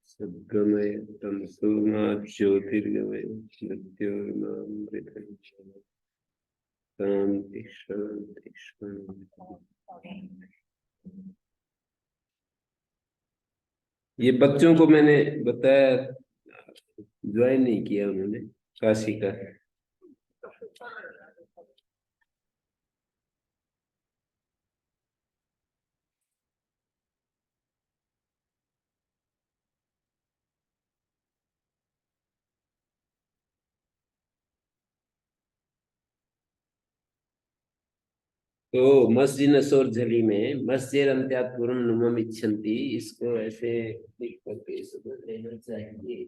सद्गमय तमसोमा ज्योतिर्गमय मृत्योर्मामृतं शांति शांति शांति। ये बच्चों को मैंने बताया, ज्वाइन नहीं किया उन्होंने काशी का। तो मस्जिद नसोरझली में मस्जिद अंत्यात्पुरम नुमम इच्छन्ति, इसको ऐसे लिख करके समझ लेना चाहिए।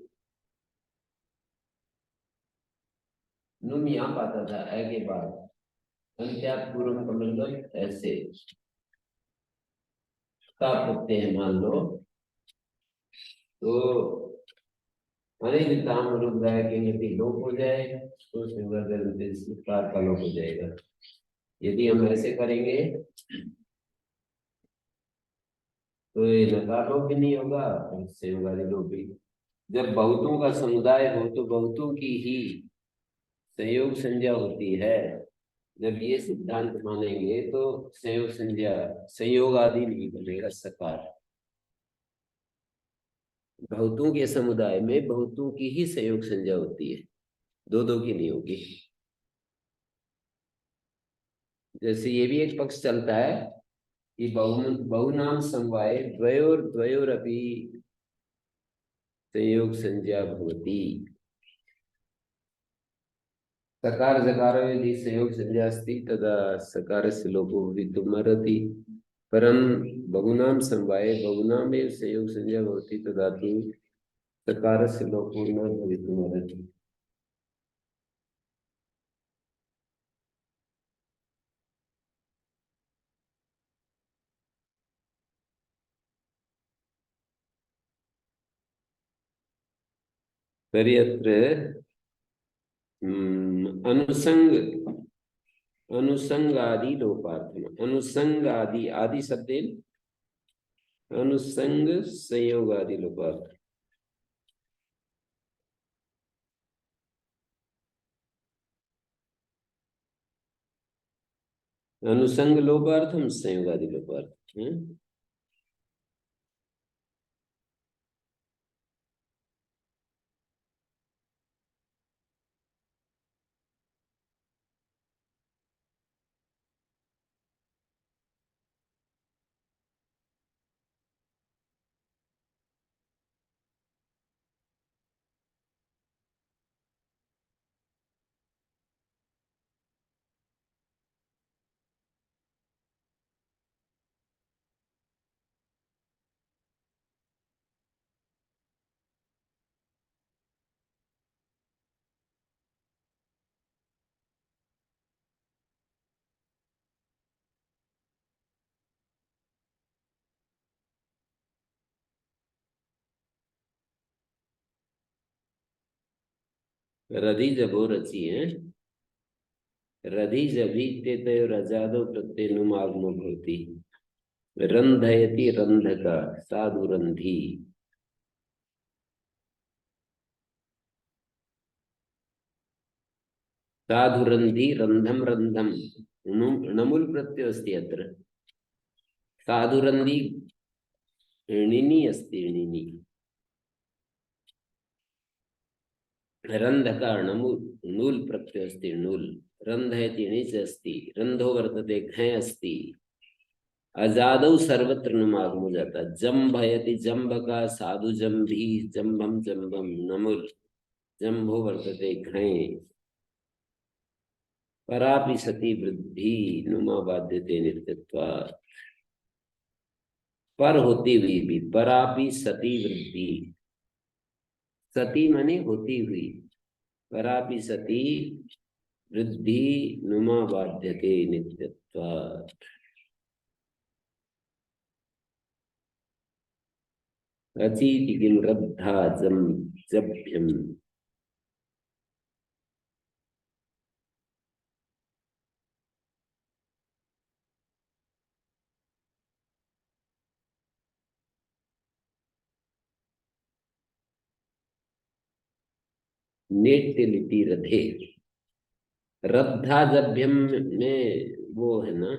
नुम यहाँ पाता था ऐ के बाद, अंत्यात्पुरम का मतलब ऐसे प्रत्यय है मान लो, तो अनिल रुद्राय के यदि लोप हो जाए तो कार का लोप हो जाएगा। यदि हम ऐसे करेंगे तो ये नकार लोप भी नहीं होगा और संयुगादि लोप भी। जब बहुतों का समुदाय हो तो बहुतों की ही संयोग संज्ञा होती है। जब ये सिद्धांत मानेंगे तो संयोग संज्ञा संयोग आदि नहीं बनेगा सकार। बहुतों के समुदाय में बहुतों की ही संयोग संज्ञा होती है, दो दो की नहीं होगी। जैसे ये भी एक पक्ष चलता है कि बहुनाम समवाय द्वयोर द्वयोर अपि संयोग संज्ञा भवति। सकार जकार यदि संयोग संज्ञा अस्ति तदा सकारस्य लोपो भवितुमर्हति। परं बहुनाम समवाये बहुनामेव संयोग संज्ञा भवति तदा तु सकारस्य लोपो न भवितुमर्हति। तर्हि अत्र अनुसंग अनुसंगादि लोपार्थम। अनुसंगादि आदि शब्देन अनुसंग संयोगादि लोपार्थ। अनुसंग लोपार्थम संयोगादि लोपार्थ। रधि जबो रची है, रधि जभी रजादो प्रत्यय नुम आगमो भवति। रंधयति रंधका साधु रंधी। साधु रंधी रंधम रंधम णमुल प्रत्यय अस्ति अत्र। साधु रंधी णिनि अस्ति णिनि। रंधका णूल प्रत्यय अस्ति णूल। रंधयति णिच अस्ति। रंधो वर्तते घय अस्ति। अजादौ सर्वत्र नुमागमो जाता। जम्भयति जम्बका साधु जम्भी जम्भम जम्भम नमुल। जम्भो वर्तते घय। परापि सती वृद्धि नुमा बाध्यते नित्यत्वात्। पर होती हुई भी, परापि सती वृद्धि। सती माने होती हुई, परापि सती वृद्धि नुमा बाध्यते नित्यत्वात्। रचीति किम रब्धा जम जभ्यम। नेटिलिटी रधे। रद्धाजभ्यम में वो है ना,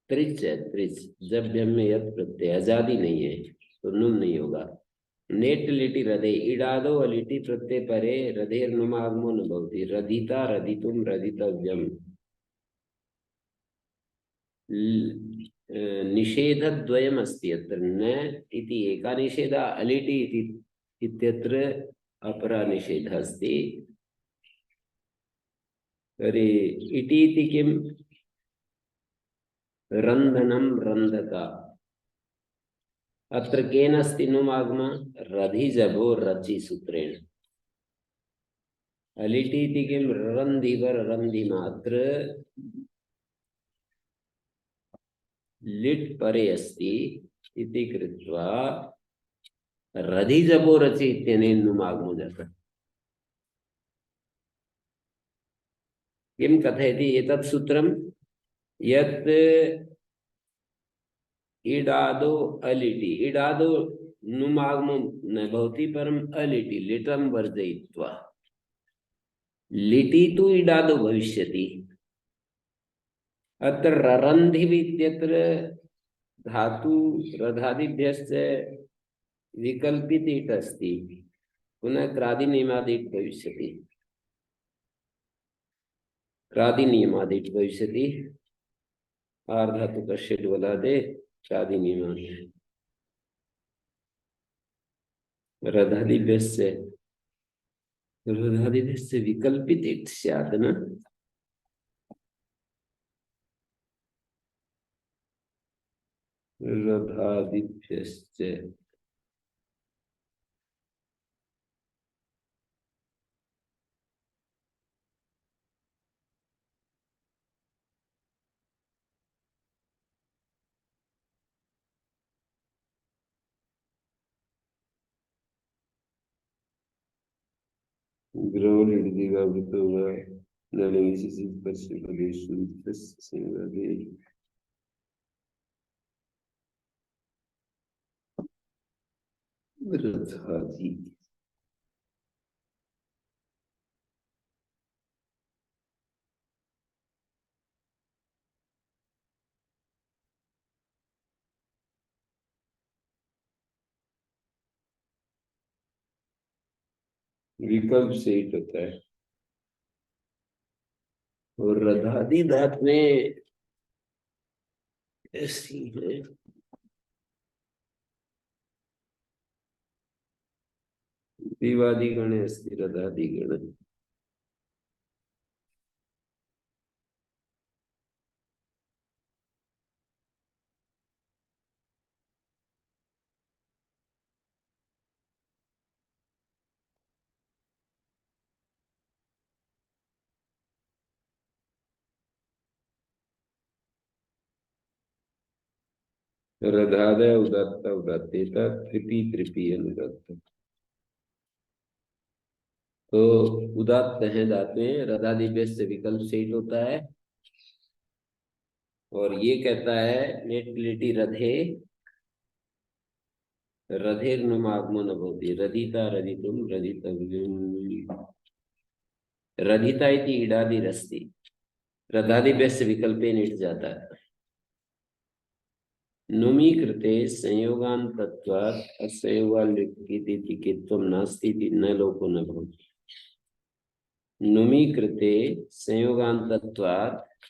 त्रिच है, त्रिच। जभ्यम में यत प्रत्यय, आजादी नहीं है तो नुम नहीं होगा। नेट लिटि हृदय इडादो अलिटि प्रत्यय परे हृदय नुमागमो न भवति। रधिता रधितुम रधितव्यम। निषेधद्वयम् अस्ति अत्र। न इति एका निषेधा, अलिटि इति इत्यत्र अपरा निषेधः अस्ति। तर्हि इति इति किं? रन्धनं रन्धता। अत्र केन अस्ति नुमागम? रधिजभो रचि सूत्रेण। अलिटि इति किं? रन्धिवर रन्धिमात्र लिट् परे अस्ति इति कृत्वा रधिजभो रचि इत्यनेन नुमागमो जातः। किं कथयति एतत् सूत्रं? यत् इडादो अलिटि, इडादो नुमागमो न भवति परम अलिटि लिटं वर्जयित्वा। लिटि तु इडादो भविष्यति। अत्र ररन्धिव इत्यत्र धातु रधादिभ्यश्च विकल्पित इट् अस्ति, पुनः क्रादिनियमादिट् भविष्यति। क्रादिनियमादिट् भविष्यति। आर्धातु का षेड् वलादे क्रादिनियमादिट्। रधादिभ्यश्च विकल्पित इट् स्यात् न। रधादिभ्यश्च विकल्प से ही होता है। और रधादि धात में ऐसी है, दिवादिगणे अस्ति रधादिगण। रधादय उदात्त उदात्तेता त्रिपी त्रिपी अनुदात्त। तो उदात्त है धातु में, रधादिभ्य से विकल्प से ही होता है। और ये कहता है नेटिलिटी रधे रधेर नुमागमो न भवति। रधिता रधितुम रधितव्यम। रधिता इति इडादिरस्ति, रधादिभ्य से विकल्पे निट जाता है। नुमी कृते संयोगान्तत्वात् असंयोगाल्लिखिति कित्वं नास्ति इति न लोको न भवति। नुमी कृते संयोगान्तत्वात्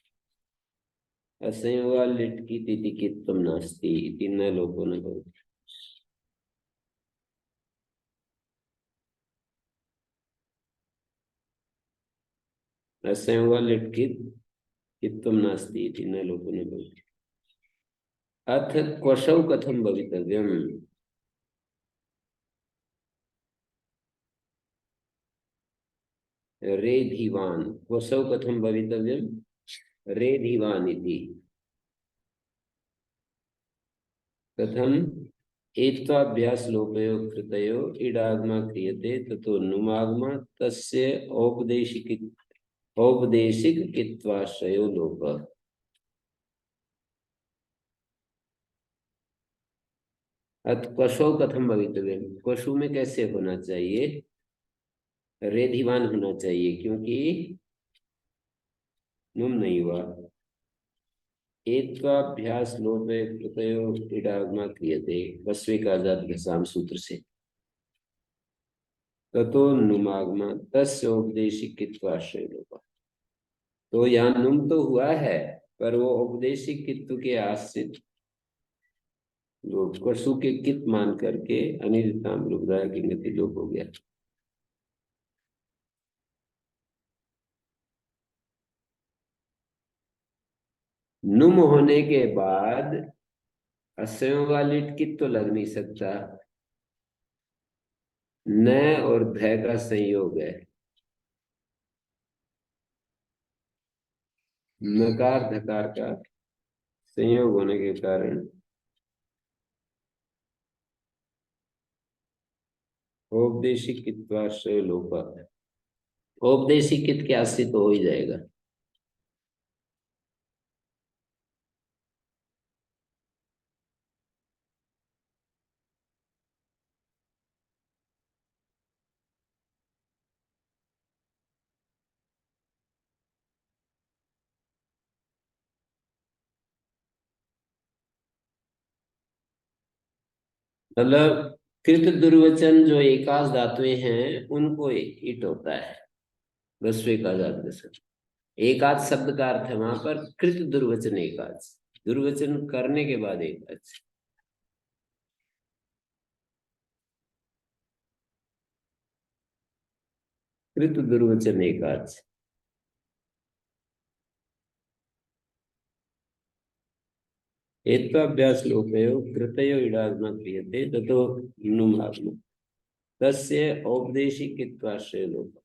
असंयोगाल्लिखिति कित्वं नास्ति इति न लोको न भवति। असंयोगाल्लिखित कित्वं नास्ति इति न लोको न भवति। अथ क्वशौ कथं भवितव्यम्? रेधिवान्। क्वशौ कथं भवितव्यम्? रेधिवान् इति। कथम्? एत्वाभ्यास लोपयो कृतयो इडागमा क्रियते ततो नुमागमा तस्य औपदेशिक कित्वाश्रयो लोप। अत क्वशौ कथम भवितव्यम्? क्वशु में कैसे होना चाहिए? रेधिवान होना चाहिए, क्योंकि नुम नहीं हुआ। एत्वाभ्यास लोपे प्रतयो इडागमा क्रियते वस्विकाजात घसाम सूत्र से। ततो नुमागमा तस्य औपदेशिकित्वाश्रय लोपा। तो यहाँ नुम तो हुआ है, पर वो औपदेशिक कित्व के आश्रित लोप परसु के कित मान करके अनिर्ताम लुब्धा की गति लोप हो गया। नुम होने के बाद असंयोग वाली कित तो लग नहीं सकता, न और ध का संयोग है। नकार धकार का संयोग होने के कारण औपदेशिक कित्वाश्रय लोप, औपदेशिक कित के आश्रित तो हो ही जाएगा। मतलब कृत दुर्वचन जो एकाच धातुएं हैं उनको इट होता है रस्वे का जात। एकाच शब्द का अर्थ है वहां पर कृत दुर्वचन एकाच, दुर्वचन करने के बाद एकाच। कृत दुर्वचन एकाच। एत्वाभ्यास लोपयो कृतयो इडागम क्रियते ततो नुमागम तस्य औपदेशिकित्वाश्रय लोप।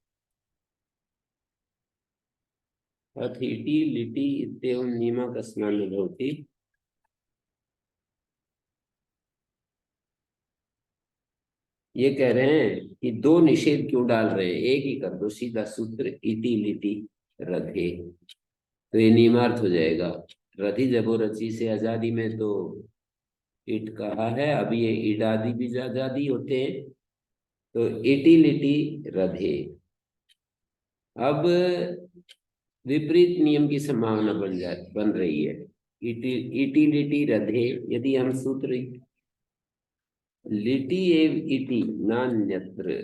अथिति लिटि इत्येवं नीमा कस्मान् न भवति। ये कह रहे हैं कि दो निषेध क्यों डाल रहे हैं, एक ही कर दो सीधा सूत्र इति लिटि रथे, तो ये नियमार्थ हो जाएगा। रथी जबो रची से आजादी में तो इट कहा है, अब ये इडादी भी आजादी होते हैं, तो इटी लिटी रधे। अब विपरीत नियम की संभावना बन रही है। इटी इटी लिटी रधे, यदि हम सूत्र लिटी एव इटी नान्यत्र,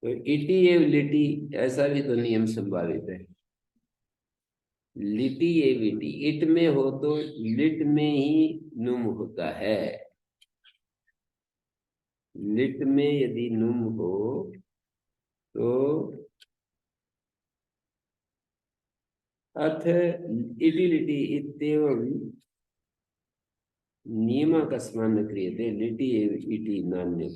तो इटी एव लिटी ऐसा भी तो नियम संभावित है। लिटी एव इटी, इट में हो तो लिट में ही नुम होता है। लिट में यदि नुम हो तो अर्थ इटी लिटी इत्येवं नियम कस्मान् न क्रियते लिटि एव इति नान्य।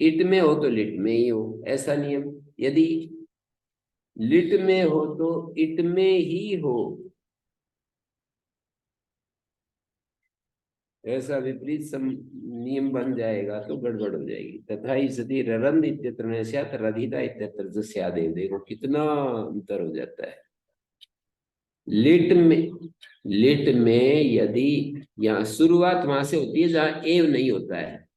इट में हो तो लिट में ही हो, ऐसा नियम। यदि लिट में हो तो इट में ही हो, ऐसा विपरीत नियम बन जाएगा तो गड़बड़ हो जाएगी। तथा ही सती ररंद इत्यत्र न स्यात् रधिता इत्यत्र च स्यादेव। देखो कितना अंतर हो जाता है। लिट में, लिट में यदि यहाँ शुरुआत वहां से होती है जहां एव नहीं होता है।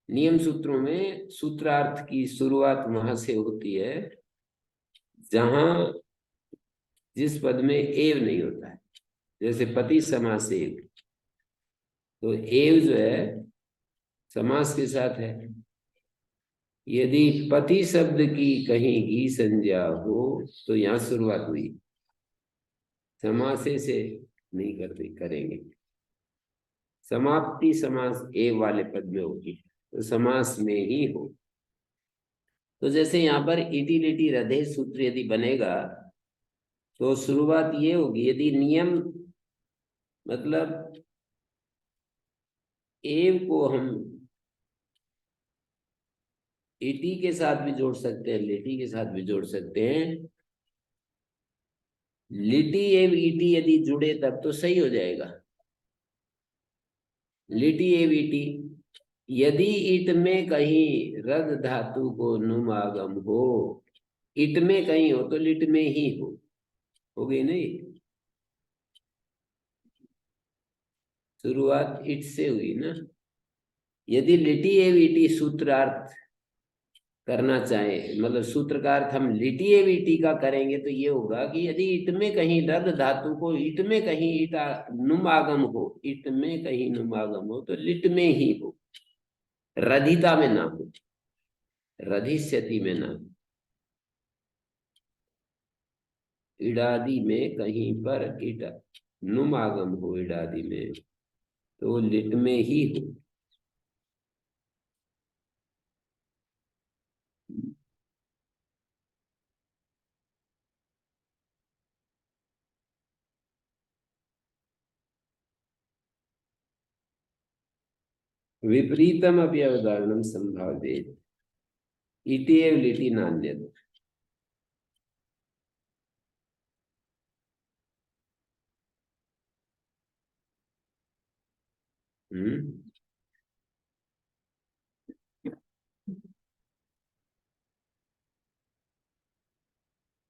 नियम सूत्रों में सूत्रार्थ की शुरुआत वहां से होती है जहां जिस पद में एव नहीं होता है। जैसे पति समास एव, तो एव जो है समास के साथ है। यदि पति शब्द की कहीं ही संज्ञा हो तो यहाँ शुरुआत हुई, समासे से नहीं करते करेंगे। समाप्ति समास एव वाले पद में होगी, तो समास में ही हो। तो जैसे यहाँ पर इटी लिटी रधे सूत्र यदि बनेगा तो शुरुआत ये होगी, यदि नियम मतलब एव को हम इटी के साथ भी जोड़ सकते हैं, लिटी के साथ भी जोड़ सकते हैं। लिटी एव इटी यदि जुड़े तब तो सही हो जाएगा। लिटी एव इटी, यदि इट में कहीं रद धातु को नुमागम हो, इट में कहीं हो तो लिट में ही हो गई नहीं। शुरुआत इट से हुई ना, यदि लिटी एव इटी सूत्रार्थ करना चाहे, मतलब सूत्र का अर्थ हम लिटी एव इटी का करेंगे, तो ये होगा कि यदि इत में कहीं रद धातु को इत में कहीं ईटा नुम आगम हो, इत में कहीं नुम आगम हो तो लिट में ही हो, रधिता में ना हो, रधिष्यति में ना हो। इडादि में कहीं पर ईटा नुम आगम हो इडादि में तो लिट में ही हो। विपरीतम अपि अवधारणम संभावेत इति एव लिटि नान्यत्।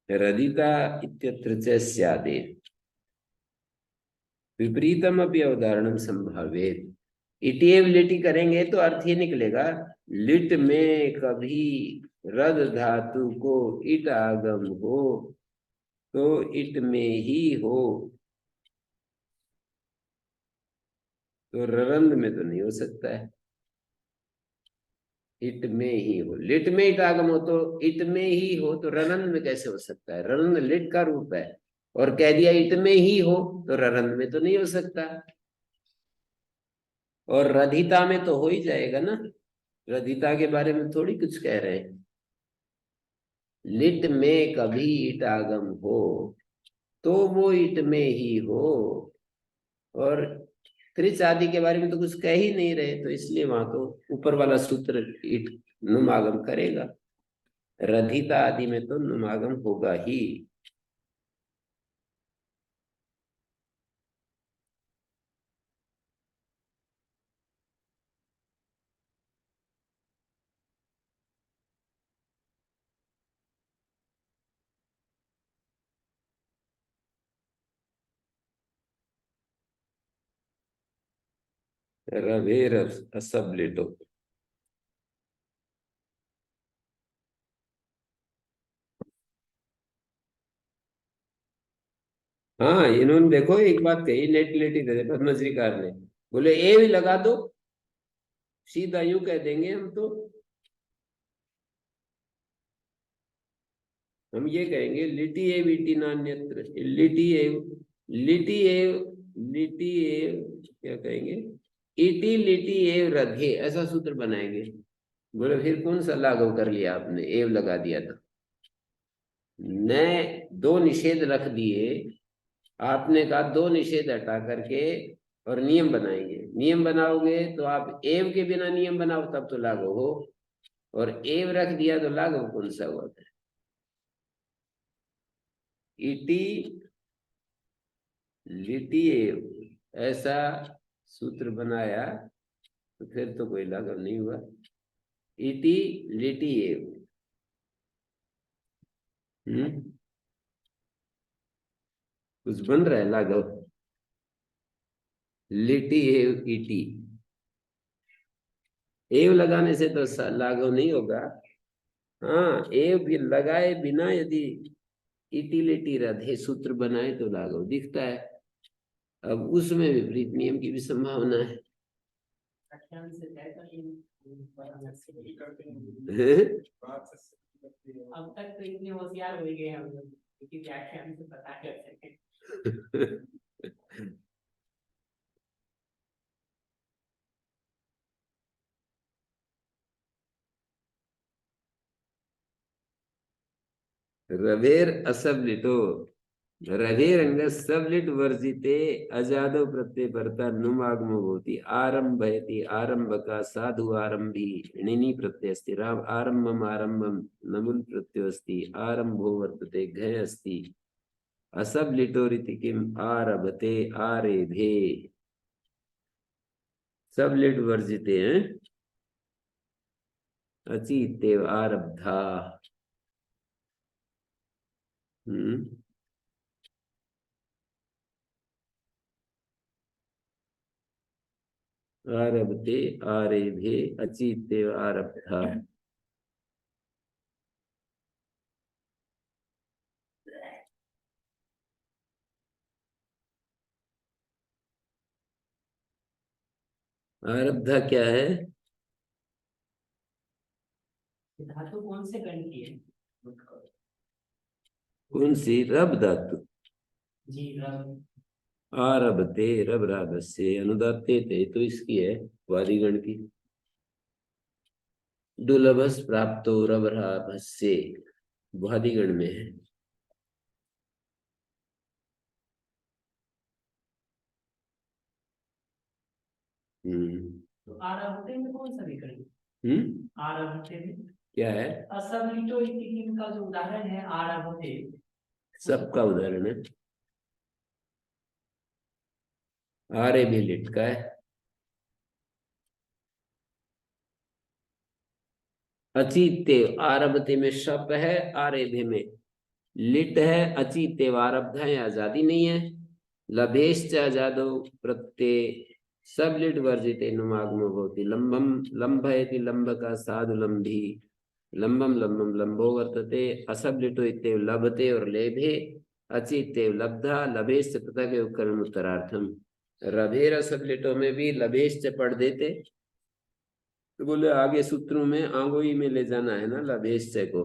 रदिता इत्यत्र च स्यादेव विपरीतम अपि अवधारणम संभावेत। इटिएव लिटि करेंगे तो अर्थ ये निकलेगा, लिट में कभी रद धातु को इट आगम हो तो इट में ही हो, तो ररंद में तो नहीं हो सकता है। इट में ही हो, लिट में इट आगम हो तो इट में ही हो, तो ररंद में कैसे हो सकता है? ररंद लिट का रूप है और कह दिया इट में ही हो तो ररंद में तो नहीं हो सकता। और रधिता में तो हो ही जाएगा ना, रधिता के बारे में थोड़ी कुछ कह रहे हैं। लिट में कभी ईट आगम हो तो वो ईट में ही हो, और त्रिच आदि के बारे में तो कुछ कह ही नहीं रहे, तो इसलिए वहां तो ऊपर वाला सूत्र ईट नुमागम करेगा। रधिता आदि में तो नुमागम होगा ही। रवेर असबलिटो। हाँ, इन्होंने देखो एक बात कही, लेट लेट ही दे पद्मश्रीकार ने, बोले ए भी लगा दो, सीधा यूं कह देंगे हम तो। हम ये कहेंगे लिटी एव इटी नान्यत्र, लिटी एव लिटी एव लिटी एव क्या कहेंगे, इटी लिटी एव रधे, ऐसा सूत्र बनाएंगे। बोले फिर कौन सा लागू कर लिया आपने, एव लगा दिया था। न दो निषेध रख दिए, आपने कहा दो निषेध हटा करके और नियम बनाएंगे। नियम बनाओगे तो आप एव के बिना नियम बनाओ तब तो लागू हो, और एव रख दिया तो लागू कौन सा हुआ था? इटी लिटी एव ऐसा सूत्र बनाया तो फिर तो कोई लागू नहीं हुआ। इटी लिटी एव। कुछ बन रहा है लागू? लिटी एव इटी, एव लगाने से तो लागू नहीं होगा। हाँ, एव भी लगाए बिना यदि इटी लिटी रधे सूत्र बनाए तो लागू दिखता है। अब उसमें विपरीत नियम की भी संभावना है। अब तक तो इतने होशियार हो गए हम लोग कि व्याख्यान से पता कर सके। रवेर असबलिटो, रवेरंग सबलिट वर्जिते अजादो प्रत्यय परता नुमागमो होती आरंभयति आरंभ का साधु आरंभी णिनि प्रत्यय अस्ति आरंभम आरंभम नमुल प्रत्यय अस्ति आरंभो वर्तते घय अस्ति असबलिटोरिति किम आरभते आरेभे। सबलिट वर्जिते हैं अचितेव आरब्धा। हम्म। आरभते आरेभे अचिते आरब्धा। आरब्धा क्या है? धातु कौन से गण की है? कौन सी? रब धातु। जी रब। आरभते रब राधस्य अनुदाते थे, तो इसकी है वादिगण की। दुर्लभस प्राप्तो रब राभस्य वादिगण में है। तो आरभते में कौन सा विकर्ण? आरभते में क्या है? असमलिटो इति का जो उदाहरण है आरभते, सबका उदाहरण है। आरे भी लिट का है। अचितेव आरभते में शप है, आरेभे में लिट है। अचितेव आरब्ध है, आजादी नहीं है। लभेश्च आजादो प्रत्यय सब लिट वर्जित नुमागमो भवति। लंबम लंब है, लंब का साधु लंबी लंबम लंबम लंबो वर्तते। असब लिटो इत्येव लभते और लेभे। अचितेव लब्धा लभेश्च पृथक उपकरण उत्तरार्थम। रभेर सब लिटो में भी लभेश्च पढ़ देते, तो बोले आगे सूत्रों में आंगोई में ले जाना है ना लभेश्च को।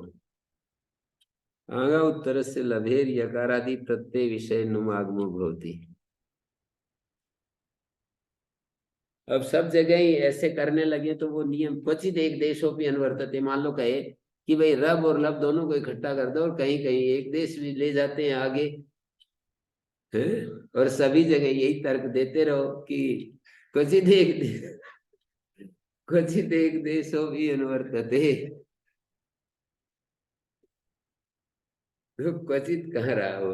आगा उत्तर से लभेर यकारादि प्रत्यय विषय नुमागमो भवति। अब सब जगह ही ऐसे करने लगे तो वो नियम क्वचित एक देशों पे अनुवर्तते। मान लो कहे कि भाई रब और लब दोनों को इकट्ठा कर दो, और कहीं कहीं एक देश भी ले जाते हैं आगे है? और सभी जगह यही तर्क देते रहो कि क्वचित एक क्वचित एक देशों भी अनुवर्तते। तो क्वचित कह रहा हो,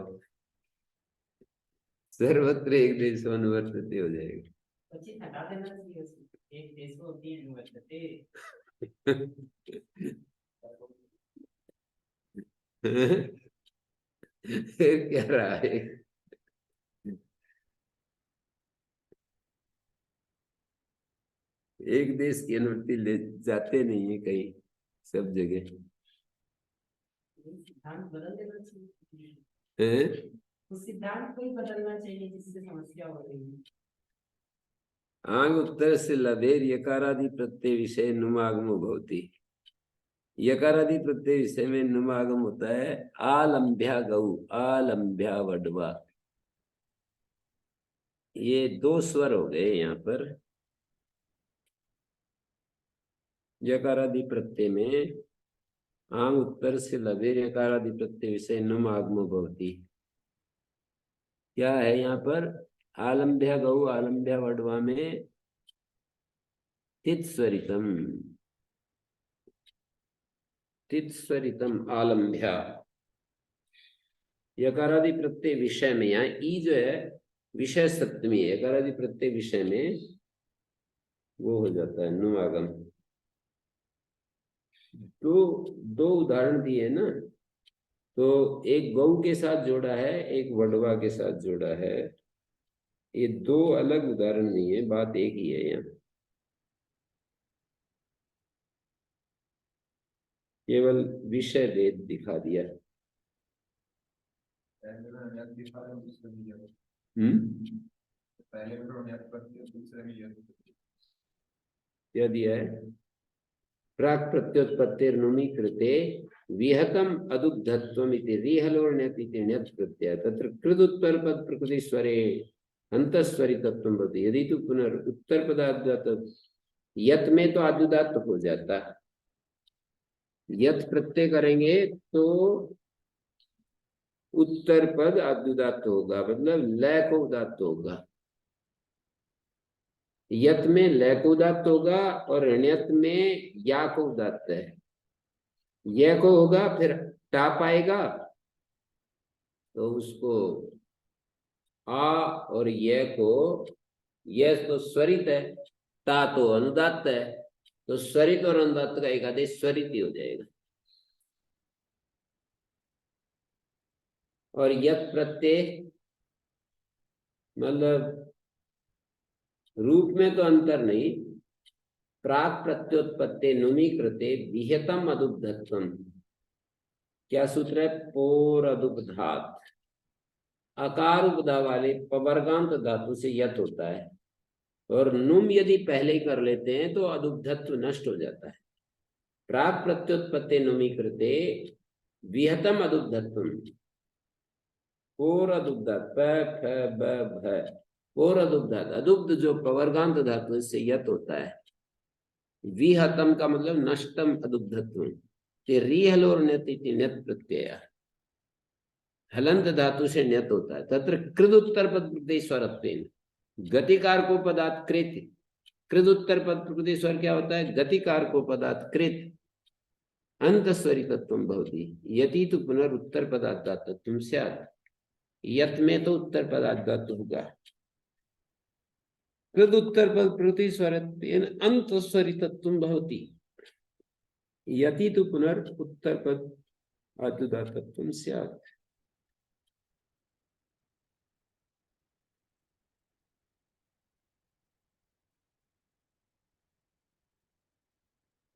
सर्वत्र एक देश अनुवर्तते हो जाएगा। क्वचित हटा देना चाहिए, एक देशो भी अनुवर्तते। फिर क्या रहा है? एक देश की अनुमति ले जाते नहीं है कहीं, सब जगह सिद्धांत बदल देना चाहिए। है। तो सिद्धांत को ही बदलना चाहिए जिससे समस्या हो रही है। आंग उत्तर से लभेर यकारादि प्रत्यय विषय नुमागमो भवति। यकारादि प्रत्यय विषय में नुमागम होता है। आलंभ्या गौ, आलंभ्या वडवा। ये दो स्वर हो गए यहाँ पर। यकारादि प्रत्यय में आंग उत्तर से लभेर यकारादि प्रत्यय विषय नुमागमो भवति। क्या है यहाँ पर? आलंभ्या गौ आलंभ्या वडवा में तित्स्वरितम, तित्स्वरितम आलंभ्या। यकारादि प्रत्यय विषय में यहाँ ई जो है विषय सप्तमी है, यकारादि प्रत्यय विषय में वो हो जाता है नुआगम। तो दो उदाहरण दिए ना, तो एक गौ के साथ जोड़ा है, एक वडवा के साथ जोड़ा है। ये दो अलग उदाहरण नहीं है, बात एक ही है। यहाँ केवल विषय भेद दिखा दिया। क्या दिया है? प्राक प्रत्योत्पत्तिर्नुमी कृते विहतम अदुग्धत्वमिति रिहलोर्ण्यति ण्यत् प्रत्यय तत्र कृद उत्तर पद प्रकृति स्वरे अंतस्वरितत्वं भवति। यदि तो पुनर् उत्तर पदाद्वत यत में तो आदुदात्त हो जाता, यत प्रत्यय करेंगे तो उत्तर पद आदुदात्त होगा, मतलब लय को उदात्त होगा। यत में लय को उदात्त होगा और ण्यत में या को उदात्त है। यह को होगा फिर टाप आएगा तो उसको आ, और यह को, यह तो स्वरित है, ता तो अनुदात्त है, तो स्वरित और अनुदात्त का एक आदेश स्वरित ही हो जाएगा। और यत प्रत्यय मतलब रूप में तो अंतर नहीं। प्राक प्रत्योत्पत्ति नुमी कृते विहतम अदुग्धत्वम। क्या सूत्र है? पोर अदुग्धात। अकार उपधा वाले पवर्गांत धातु से यत होता है, और नुम यदि पहले ही कर लेते हैं तो अदुग्धत्व नष्ट हो जाता है। प्राक प्रत्युत्पत्ति नुमी कृते विहतम अदुग्धत्वम। पोर अदुग्धात प फ ब भ। पोर अदुग्धात, अदुग्ध जो पवर्गांत धातु से यत होता है। विहतम का मतलब नष्टम अदुग्धत्वम। रिहल और न्यत इति न्यत प्रत्यय। हलंत धातु से न्यत होता है। तत्र कृद उत्तर पद प्रति स्वरत्वेन। गतिकार को पदात् कृत। कृद उत्तर पद प्रति स्वर क्या होता है? गतिकार को पदात् कृत अंत स्वरितत्वम भवति। यति तो पुनरुत्तर पदात् धातुत्वम स्यात्। यत में तो उत्तर पदात् धातु होगा। कृद उत्तर पद प्रति स्वरत्वेन अंत स्वरितत्वम भवति। यति तो पुनरुत्तर पद आदि धातुत्वम स्यात्।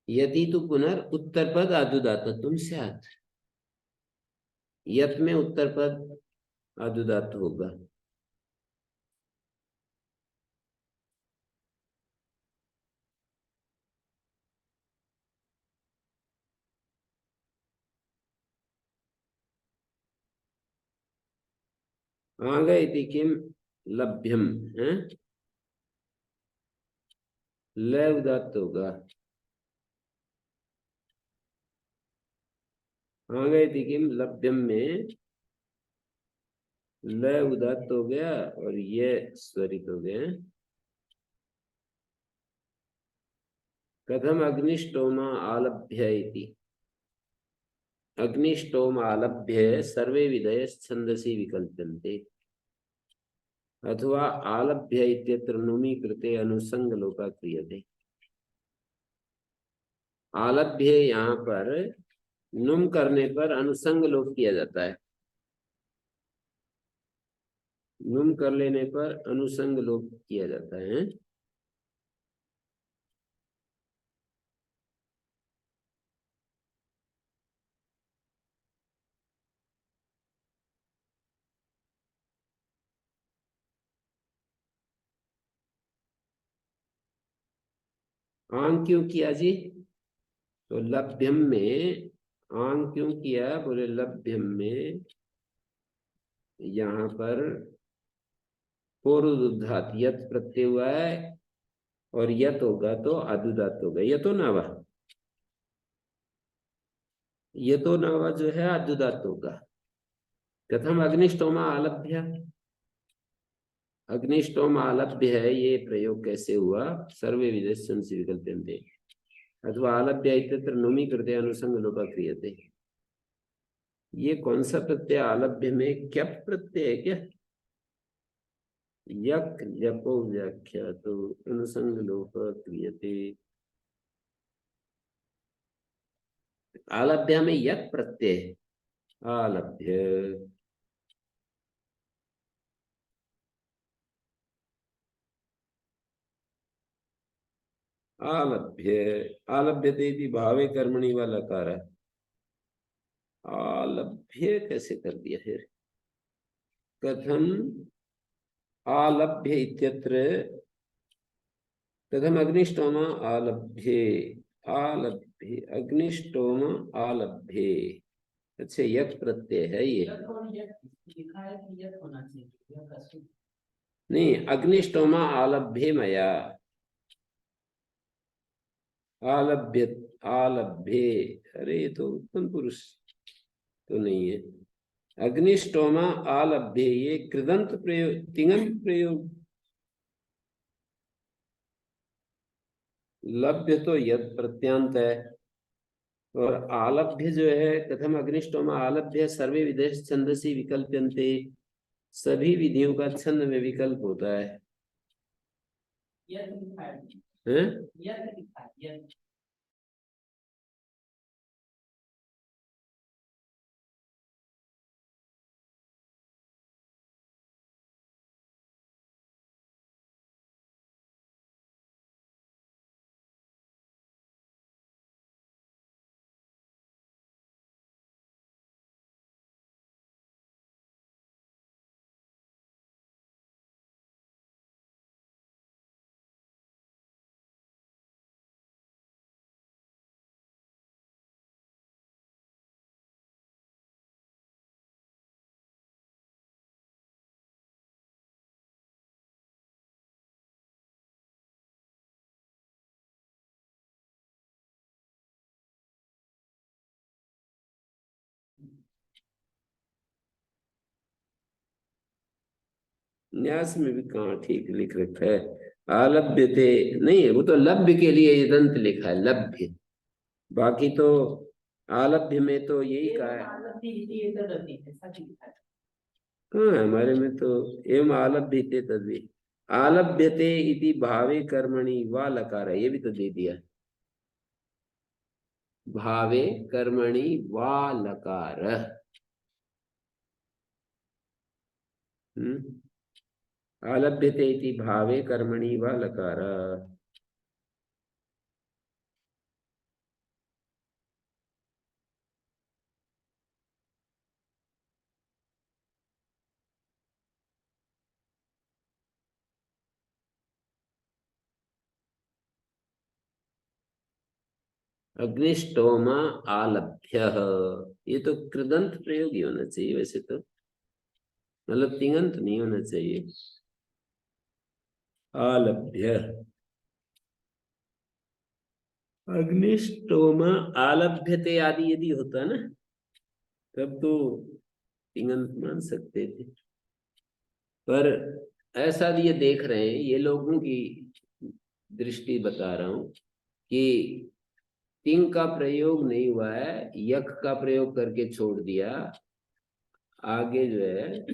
यदि तो पुनरुत्तर पद आदुदातत्वम स्यात्। यत में उत्तर पद आदुदात होगा। आगे इति किम लभ्यम है? ल उदात्त होगा। आगे इति किम लभ्यम में ल उदात्त हो गया और ये स्वरित हो गया। कथम अग्निष्टोमा आलभ्य इति। अग्निष्टोम आलभ्य सर्वे विधय छंदसि विकल्प्यन्ते। अथवा आलभ्य इत्यत्र नुमी कृते अनुसंग लोका क्रियते। आलभ्य यहाँ पर नुम करने पर अनुसंग लोप किया जाता है। नुम कर लेने पर अनुसंग लोप किया जाता है। आंग क्यों किया जी? तो लभ्यम में आंग क्यों किया? बोले लभ्यम में यहाँ पर पूर्वधात यत प्रत्यय हुआ है, और यत होगा तो आदुदात होगा। यतो नावा, यतो नावा जो है आदुदात होगा। कथम अग्निष्टोमा आलभ्य। अग्निष्टोम आलभ्य है, ये प्रयोग कैसे हुआ? सर्वे विदेशन से विकल्प्यन्ते। अथवा आलभ्य इत्यत्र नुमी कृते अनुसंग लोपा क्रियते। ये कौन सा प्रत्यय? आलभ्य में क्या प्रत्यय है? क्या यक जपो व्याख्या तो अनुसंग लोप क्रियते। आलभ्य में यक प्रत्यय है। आलभ्य आलभ्य आलभ्य देवी भावे कर्मणि वाला कार है। आलभ्य कैसे कर दिया फिर? कथम आलभ्य इत्यत्र कथम अग्निष्टोम आलभ्य। आलभ्य अग्निष्टोम आलभ्य। अच्छा, यक प्रत्यय है ये। लिखा है कि यह होना चाहिए, यह कसूर। नहीं, अग्निष्टोमा आलभ्य मया। आलभ्य आलभ्य। अरे ये तो उत्तम पुरुष तो नहीं है। अग्निष्टोमा आलभ्य ये कृदंत प्रयोग, तिङंत प्रयोग। लभ्य तो यद प्रत्यांत है, और आलभ्य जो है कथम अग्निष्टोमा आलभ्य सर्वे विदेश छंदसी विकल्प्यन्ते। सभी विधियों का छंद में विकल्प होता है। यह लिखा है, हैं? यह लिखा है, यह न्यास में भी कहाँ ठीक लिख रखा है। आलभ्यते नहीं है, वो तो लभ्य के लिए ये दंत लिखा है, लभ्य। बाकी तो आलभ्य में तो यही कहा है। हाँ हमारे में तो एवं आलभ्यते तद्वे आलभ्यते इति भावे कर्मणि वा लकार है, ये भी तो दे दिया। भावे कर्मणि वा लकार। आलभ्यते इति भावे कर्मणि वा लकार। अग्निष्टोमा आलभ्य, ये तो कृदंत प्रयोग ही होना चाहिए वैसे तो, मतलब तिङंत नहीं होना चाहिए। आलभ्य, अग्निष्टोमा आलभ्यते आदि यदि होता ना तब तो तिङंत मान सकते थे, पर ऐसा भी ये देख रहे हैं, ये लोगों की दृष्टि बता रहा हूं कि तिंग का प्रयोग नहीं हुआ है, यक का प्रयोग करके छोड़ दिया। आगे जो है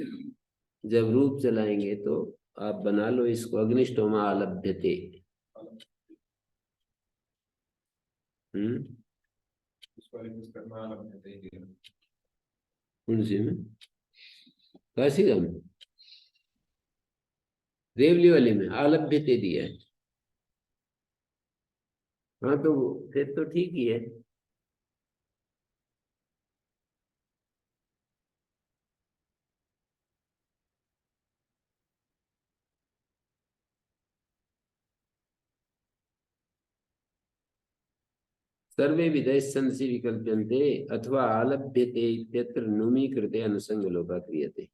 जब रूप चलाएंगे तो आप बना लो इसको, अग्निष्टोमा आलभ्यते। कौन सी में? काशिका में, देवली वाली में आलभ्यते दिया है। हाँ तो फिर तो ठीक ही है। सर्वे विधय संसि विकल्प्यन्ते अथवा आलभ्यते इत्यत्र नुमी कृते अनुसंग लोपा क्रियते।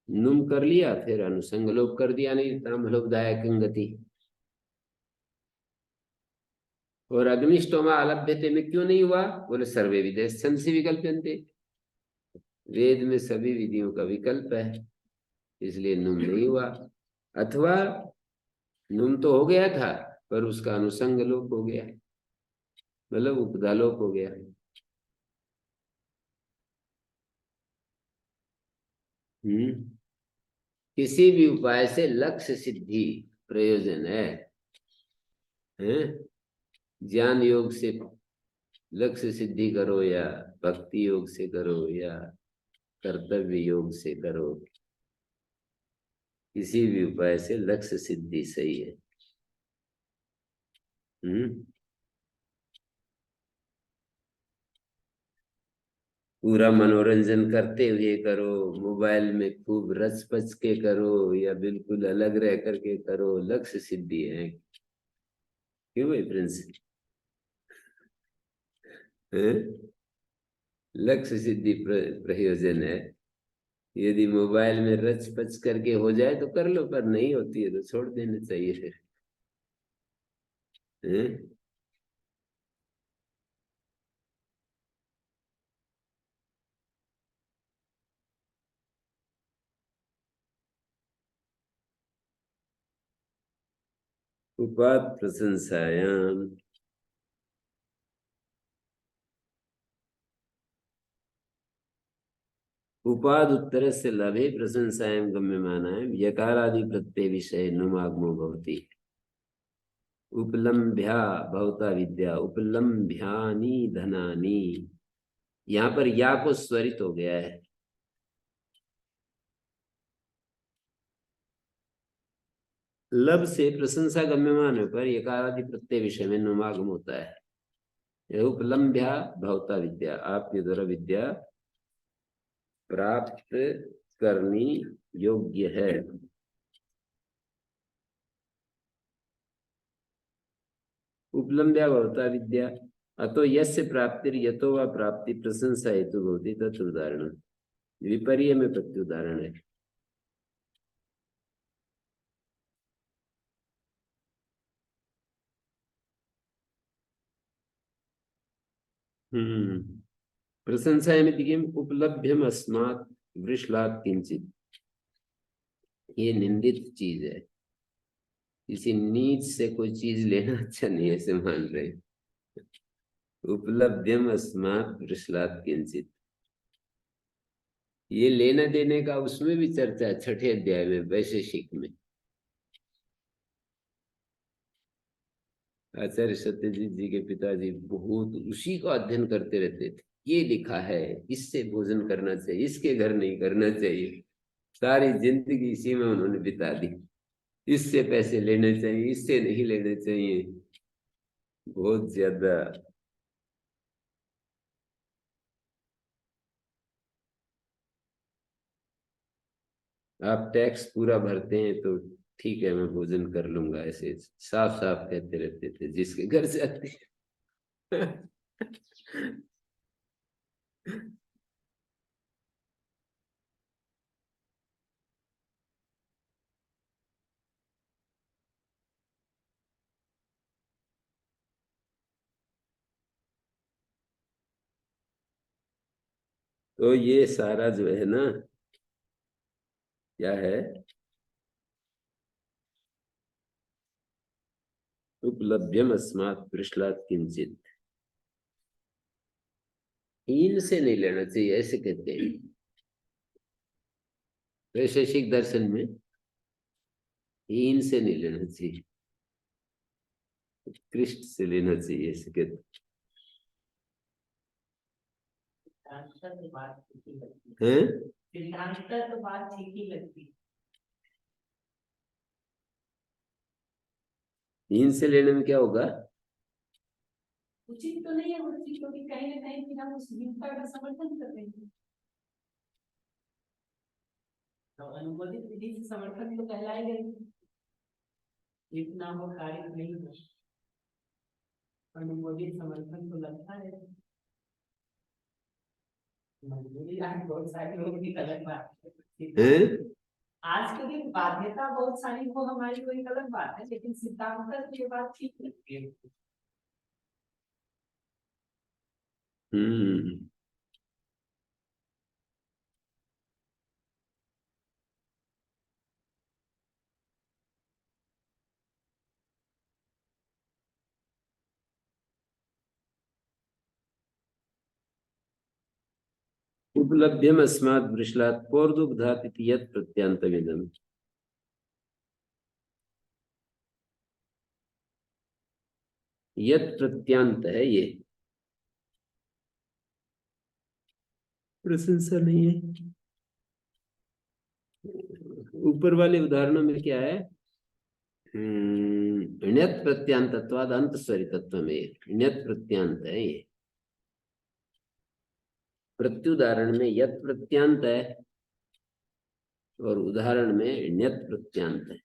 नुम कर लिया फिर अनुसंग लोप कर दिया, नहीं नाम लोपदायक गति। और अग्निष्टोमा आलभ्यते में क्यों नहीं हुआ? बोले सर्वे विधय संसि विकल्प्यन्ते, वेद में सभी विधियों का विकल्प है, इसलिए नुम नहीं हुआ। अथवा नुम तो हो गया था पर उसका अनुसंग लोप हो गया, मतलब उपधा लोप हो गया। किसी भी उपाय से लक्ष्य सिद्धि प्रयोजन है, हैं? ज्ञान योग से लक्ष्य सिद्धि करो या भक्ति योग से करो या कर्तव्य योग से करो, किसी भी उपाय से लक्ष्य सिद्धि सही है। हम्म पूरा मनोरंजन करते हुए करो, मोबाइल में खूब रच पच के करो या बिल्कुल अलग रह करके करो, लक्ष्य सिद्धि है। क्यों भाई प्रिंस? हैं? लक्ष्य सिद्धि प्रयोजन है। यदि मोबाइल में रच पच करके हो जाए तो कर लो, पर नहीं होती है तो छोड़ देना चाहिए फिर। हैं? उपाद प्रशंसायाम, उपाद उत्तर से लभे प्रशंसायाम गम्यमानायाम यकारादि प्रत्यय विषय नुमागमो भवति। उपलम्भ्या भवता विद्या उपलम्भ्यानि धनानि, यहाँ पर या को स्वरित हो गया है। लब से प्रशंसा गम्यमान पर यकारादि प्रत्यय विषय में नुमागम होता है। यह उपलम्भ्या भवता विद्या, आपके द्वारा विद्या प्राप्त करनी योग्य है। उपलम्भ्या भवता विद्या, अतो यस्य प्राप्तिर यतो वा प्राप्ति प्रशंसा हेतु भवति तत् उदाहरण, विपर्य में प्रत्युदाहरण है। प्रशंसा में किम उपलभ्यम अस्मात् वृषलात् किंचित, ये निंदित चीज है। किसी नीच से कोई चीज लेना अच्छा नहीं है, ऐसे मान रहे। उपलब्ध्यम अस्मात् वृषलात् किंचित, ये लेने देने का उसमें भी चर्चा है, छठे अध्याय में वैशेषिक में। आचार्य सत्यजीत जी के पिताजी बहुत उसी का अध्ययन करते रहते थे। ये लिखा है, इससे भोजन करना चाहिए, इसके घर नहीं करना चाहिए। सारी जिंदगी इसी में उन्होंने बिता दी। इससे पैसे लेने चाहिए, इससे नहीं लेने चाहिए, बहुत ज्यादा। आप टैक्स पूरा भरते हैं तो ठीक है, मैं भोजन कर लूंगा, ऐसे साफ साफ कहते रहते थे जिसके घर जाते हैं। तो ये सारा जो है ना, क्या है, उपलब्ध्यम अस्मात् पृष्ठलात् किंचित, हीन से नहीं लेना चाहिए, ऐसे कहते हैं वैशेषिक दर्शन में। हीन से नहीं लेना चाहिए, उत्कृष्ट से लेना चाहिए, ऐसे कहते सिद्धांत तो बात ठीक ही लगती हैं। सिद्धांत तो बात ठीक ही लगती। हीन से लेने में क्या होगा? उचित तो नहीं है उचित, क्योंकि कहीं ना कहीं फिर हम उस विधता का समर्थन कर रहे हैं। तो अनुमोदित विधि से समर्थन तो कहलाएगा ही। जितना वो कार्य नहीं हो, अनुमोदित समर्थन तो लगता है। मजबूरी आज बहुत सारे लोगों की अलग बात है। हैं? आज के दिन बाध्यता बहुत सारी वो हमारी कोई अलग बात है, लेकिन सिद्धांत तक ये बात ठीक लगती है। हम्म। उपलब्ध्यम अस्मात् वृषलात् पौर्दुग्धात् इति यत् प्रत्यंतविदम्। यत् प्रत्यांत है ये, प्रशंसा नहीं है। ऊपर वाले उदाहरणों में क्या है? ण्यत प्रत्यांतत्वाद अंत स्वरितत्व में ण्यत प्रत्यांत है ये। प्रत्युदाहरण में यत प्रत्यांत है और उदाहरण में ण्यत प्रत्यांत है।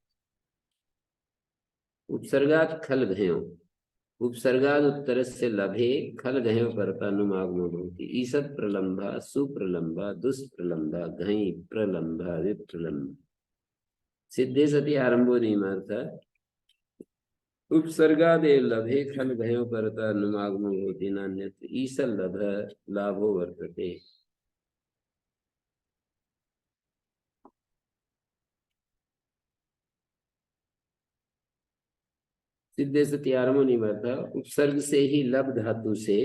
उपसर्गात खल भयो, उपसर्गाद उत्तरस्य लभे खल भयो कर्तानुमागमो भवति। ईषत् प्रलंबा सुप्रलंबा दुष्प्रलंबा घई प्रलंबा विप्रलंबा। सिद्धे सति आरंभो नियमार्थ उपसर्गादेव लभे खल भयो कर्तानुमागमो भवति नान्यत् ईशल लभ लाभो वर्तते। सिद्धे सति आरंभो नियमार्थ उपसर्ग से ही लब धातु से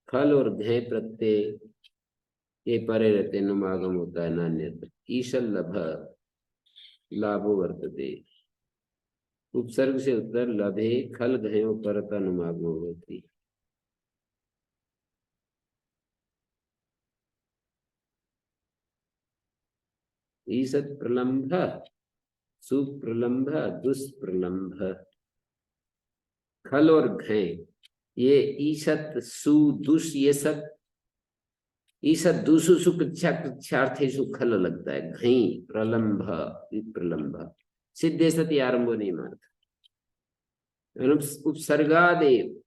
खल और घय प्रत्यय के परे रहते नुमागम होता है नान्यत्र। ईशल लभ लाभो वर्तते। उपसर्ग से उत्तर लभे खल घयो परत अनुमागमो होती। ईशत प्रलंभ सुप्रलंभ दुष्प्रलंभ खल और घय, ये ईशत सु दुष ये सब ईशत दुषु सुकृच्छार्थेषु खल लगता है। घई प्रलंभ विप्रलंभ। सिद्धे सति आरंभो नहीं मानता। उपसर्गादेव,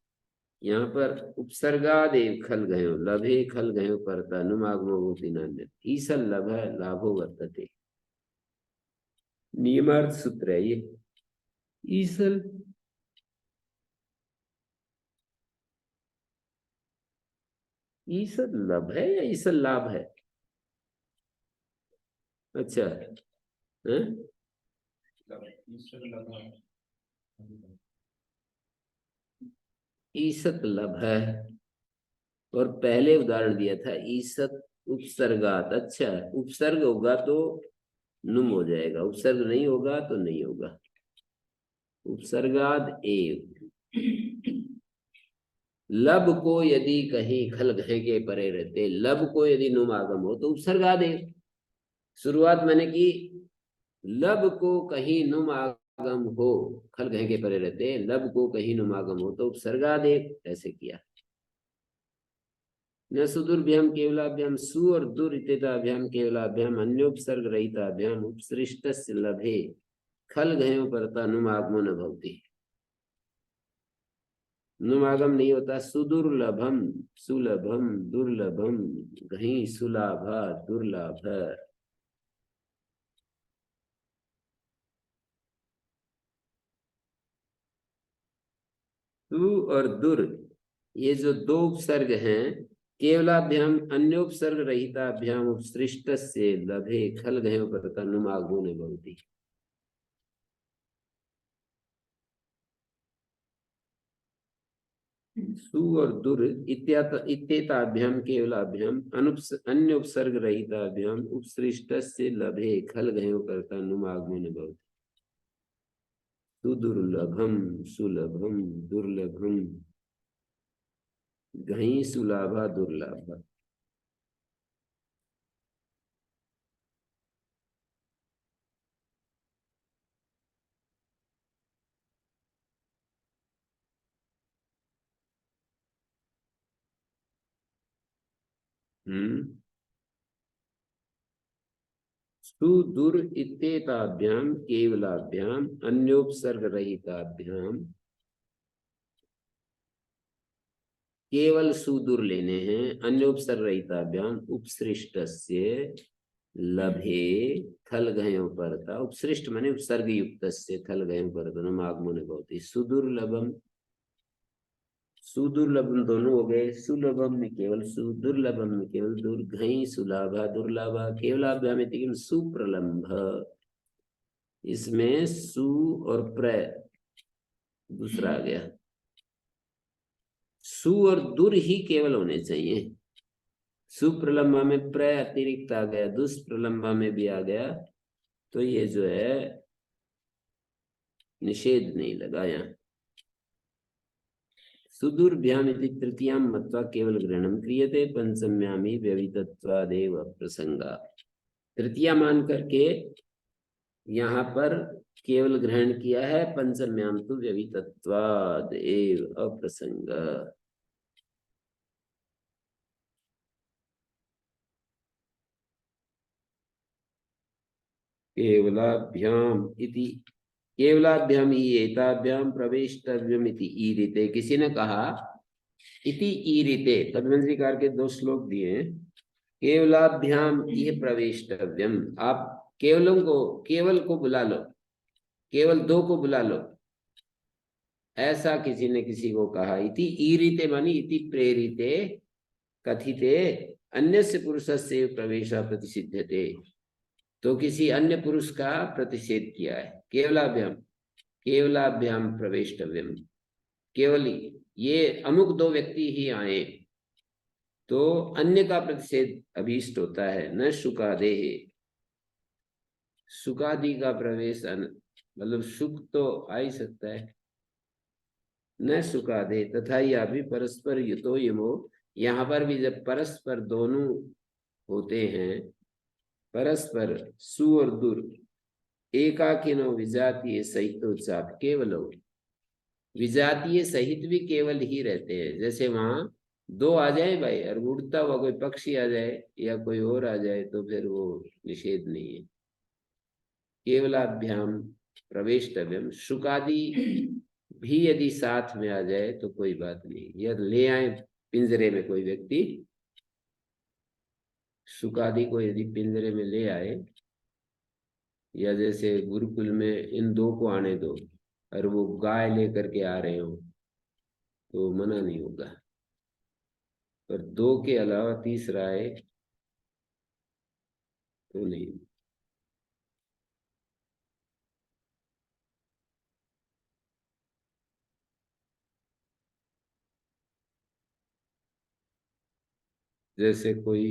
यहाँ पर उपसर्गादेव खल गयो लभे खल गयो परता अनुमागमो नान्य ईसल लभ लाभो वर्तते। नियमार्थ सूत्र है ये। ईसल ईसल लभ है या ईसल लाभ है? अच्छा है? ईसत लभ है, और पहले उदाहरण दिया था ईसत उपसर्गात। अच्छा, उपसर्ग होगा तो नुम हो जाएगा, उपसर्ग नहीं होगा तो नहीं होगा। उपसर्गाद एव, लब को यदि कहीं खल घे के परे रहते, लब को यदि नुम आगम हो तो उपसर्गाद एव। शुरुआत मैंने की, लब को कहीं नुम आगम हो, खल घे के परे रहते, लब को कहीं नुम आगम हो तो उपसर्गाद एव, ऐसे किया। न सुदुर्भ्याम केवलाभ्याम, सु और दुर इत्येताभ्याम केवलाभ्याम अन्योपसर्ग रहिताभ्याम उपसृष्टस्य लभे खल घयो परता नुम आगमो न भवति। नुमागम नहीं होता। सुदुर्लभम, सुलभम, दुर्लभम, घही सुलाभा दुर्लभ। सु और दुर, ये जो दो उपसर्ग हैं, केवलाभ्याम अन्योपसर्ग रहिताभ्याम उपसृष्ट से लभे खल घयो परता नुम आगमो न भवति। सु और दुर इत्येताभ्याम केवलाभ्याम अन्य उपसर्ग रहिताभ्याम उपसृष्टस्य लभे खल घयो कर्ता नुम आगमो न भवति। सुदुर्लभम, सुलभम, दुर्लभम, घई सुलाभा दुर्लभ। सुदुर इत्येताभ्याम केवलाभ्याम अन्योपसर्ग रहिताभ्याम, केवल सुदूर लेने हैं, अन्योपसर्ग रहिताभ्याम उपसृष्टस्य लभे थल गयो परता। उपसृष्ट माने उपसर्ग युक्त से थल गयो परता नुम आगमो न भवति। सुदुर्लभम, सुदुर्लभम दोनों हो गए। सुलभम में केवल सु, दुर्लभम में केवल दुर, घई सुलाभा दुर्लभा, केवलाभ्याम इति सुप्रलम्भ। इसमें सु और प्र दूसरा आ गया। सु और दुर ही केवल होने चाहिए। सुप्रलंबा में प्र अतिरिक्त आ गया, दुष्प्रलंबा में भी आ गया, तो ये जो है निषेध नहीं लगा यहाँ। सुदुर्भ्याम इति तृतीयां मत्वा केवल ग्रहणम क्रियते पंचम्याम ही व्यवितत्वादेव अप्रसंगा। तृतीया मान करके यहाँ पर केवल ग्रहण किया है, पंचम्याम तो व्यवितत्वादेव अप्रसंग। केवलाभ्याम इति, केवलाभ्याम एताभ्याम प्रवेष्टव्यम इति ईरिते। किसी ने कहा इति ईरिते, पद्मंजरीकार के दो श्लोक दिए। केवलाभ्याम ये प्रवेष्टव्यम, आप केवलों को, केवल को बुला लो, केवल दो को बुला लो, ऐसा किसी ने किसी को कहा। इति ईरिते मानी इति प्रेरिते कथिते अन्यस्य पुरुषस्य प्रवेश प्रतिसिध्यते, तो किसी अन्य पुरुष का प्रतिषेध किया है। केवलाभ्याम, केवलाभ्याम प्रवेष्टव्यम, केवल ये अमुक दो व्यक्ति ही आए, तो अन्य का प्रतिषेध अभीष्ट होता है। न शुकादे, सुकादि का प्रवेश मतलब सुख तो आ ही सकता है। न सुकादे तथा यह भी परस्पर युतो यमो, यहाँ पर भी जब परस्पर दोनों होते हैं, परस्पर सु और दुर, एकाकिनो विजातीय सहितो चाप केवलो, विजातीय सहित भी केवल ही रहते हैं। जैसे वहां दो आ जाए भाई और उड़ता हुआ कोई पक्षी आ जाए या कोई और आ जाए तो फिर वो निषेध नहीं है। केवलाभ्याम प्रवेष्टव्यम, शुकादि भी यदि साथ में आ जाए तो कोई बात नहीं। यदि ले आए पिंजरे में कोई व्यक्ति, शुकादि को यदि पिंजरे में ले आए, या जैसे गुरुकुल में इन दो को आने दो और वो गाय लेकर के आ रहे हो तो मना नहीं होगा, पर दो के अलावा तीसरा आए तो नहीं। जैसे कोई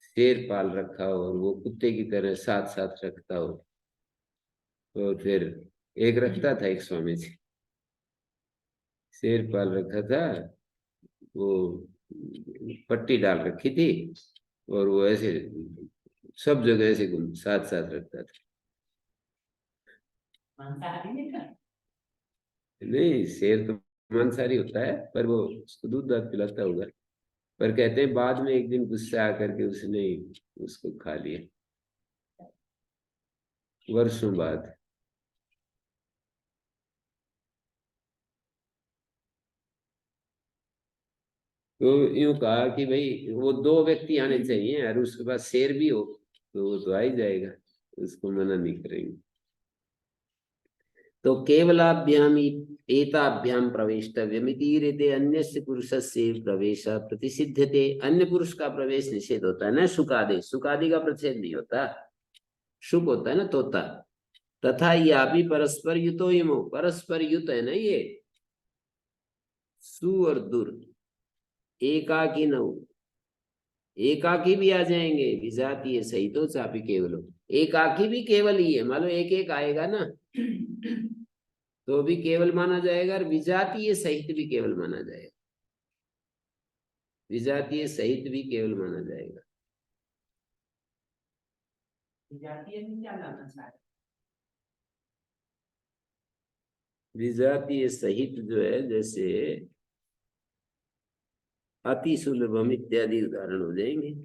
शेर पाल रखा हो और वो कुत्ते की तरह साथ साथ रखता हो, तो फिर एक रखता था एक स्वामी जी, शेर पाल रखा था, वो पट्टी डाल रखी थी और वो ऐसे सब जगह ऐसे घूम साथ साथ रखता था। मांसाहारी नहीं था। नहीं, शेर तो मांसाहारी होता है, पर वो उसको दूध दाध पिलाता होगा। पर कहते हैं बाद में एक दिन गुस्सा आकर के उसने उसको खा लिया, वर्षों बाद। तो यूं कहा कि भाई वो दो व्यक्ति आने चाहिए और उसके पास शेर भी हो, तो वो तो आ ही जाएगा, उसको मना नहीं करेंगे। तो केवलाभ्याम एताभ्याम प्रवेष्टव्यमिति रीते अन्यस्य पुरुषस्य प्रवेश प्रतिसिध्यते। अन्य पुरुष का प्रवेश निषेध होता है ना, शुकादि, शुकादि का प्रतिषेध नहीं होता। शुक होता है ना तोता। तथा या भी परस्पर युतो यमो, परस्पर युत है ना ये, सु और दुर, एकाकी नौ, एकाकी भी आ जाएंगे, विजातीय सहितो चापी केवलो। एकाकी भी केवल ही है, मान लो एक एक आएगा ना तो भी केवल माना जाएगा, और विजातीय सहित भी केवल माना जाएगा, विजातीय सहित भी केवल माना जाएगा। जातीय में क्या लाना चाह रहे? विजातीय सहित जो है, जैसे अति सुलभम इत्यादि उदाहरण हो जाएंगे।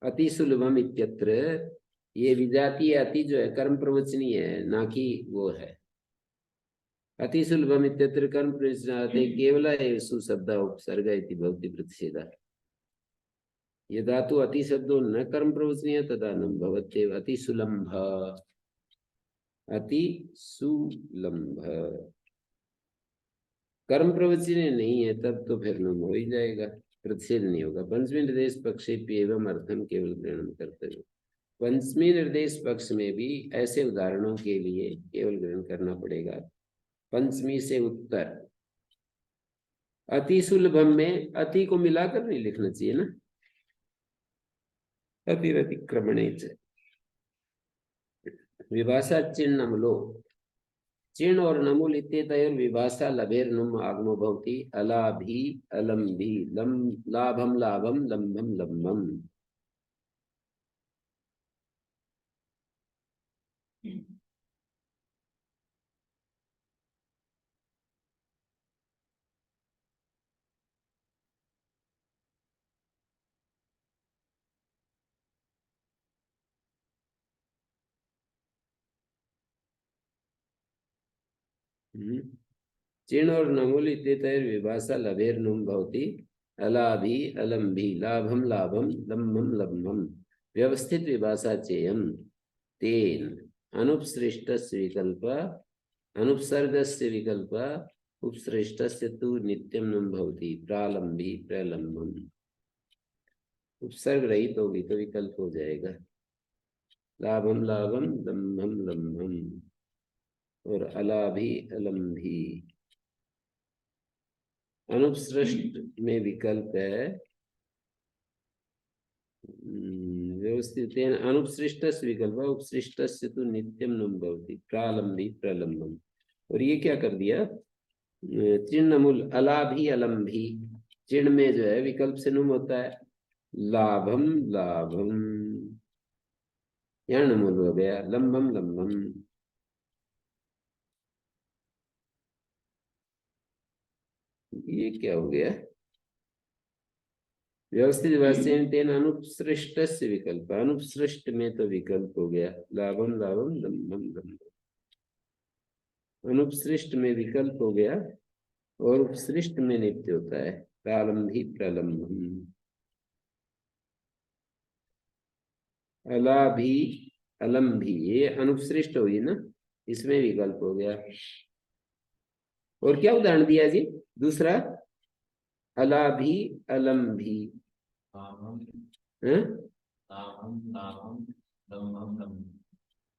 अति सुलभम इत्यत्र, ये विजातीय अति जो है कर्म प्रवचनी है, ना कि वो है। अति सुलभम इत्यत्र कर्म प्रवचनाते केवल एव सुशब्द उपसर्ग इति भवति प्रतिषेधः। ये धातु अति शब्दों न कर्म प्रवचनीय तदा न भवत्येव। अति सुलभ, अति सुलभ कर्म प्रवचनीय नहीं है, तब तो फिर न हो ही जाएगा, प्रतिषेध नहीं होगा। पंचमी निर्देश पक्ष एवं अर्थम केवल ग्रहण करते हुए, पंचमी निर्देश पक्ष में भी ऐसे उदाहरणों के लिए केवल ग्रहण करना पड़ेगा। पंचमी से उत्तर, अति सुलभम में अति को मिलाकर नहीं लिखना चाहिए ना, अतिरतिक्रमणे विभाषा चिन्ह नमलो, चिन्ह और नमुल इत्येतयोर विभाषा लभेर नुम आगमो भवति। अलाभि अलम्भि लम, लाभम लाभम लंभम लंभम। चिण और नमुल इत्येतयोर विभाषा लभेर नुम भवति। अलाभि अलम्भि लाभम लाभम लंभम लंभम। व्यवस्थित विभाषा चेयम तेन अनुपसृष्टस्य विकल्प, अनुपसर्गस्य विकल्प, उपसृष्टस्य तु नित्यम नुम भवति। प्रालंबि प्रलंबम, उपसर्ग रहित होगी तो विकल्प हो जाएगा। लाभम लाभम लंभम लंभम, और अलाभि अलम्भि। अनुपसृष्ट में विकल्प है व्यवस्थित अनुपसृष्ट विकल्प, उपसृष्ट तो नित्यम नुम भवति। प्रालंबि प्रलंबम। और ये क्या कर दिया, चिन्हमूल अलाभि अलम्भि, चिन्ह में जो है विकल्प से नुम होता है। लाभम लाभम, यहाँ नमूल हो गया। लंबम लंबम, ये क्या हो गया, व्यवस्थित भाष्येन तेन अनुपसृष्ट विकल्प, अनुपसृष्ट में तो विकल्प हो गया। लाभम लाभम लंबम लंबम, अनुपसृष्ट में विकल्प हो गया और उपसृष्ट में नित्य होता है। प्रालंबि प्रलंबम। अलाभि अलम्भि, ये अनुपसृष्ट हुई ना, इसमें विकल्प हो गया। और क्या उदाहरण दिया जी दूसरा, अला भी, अलम भी। हैं?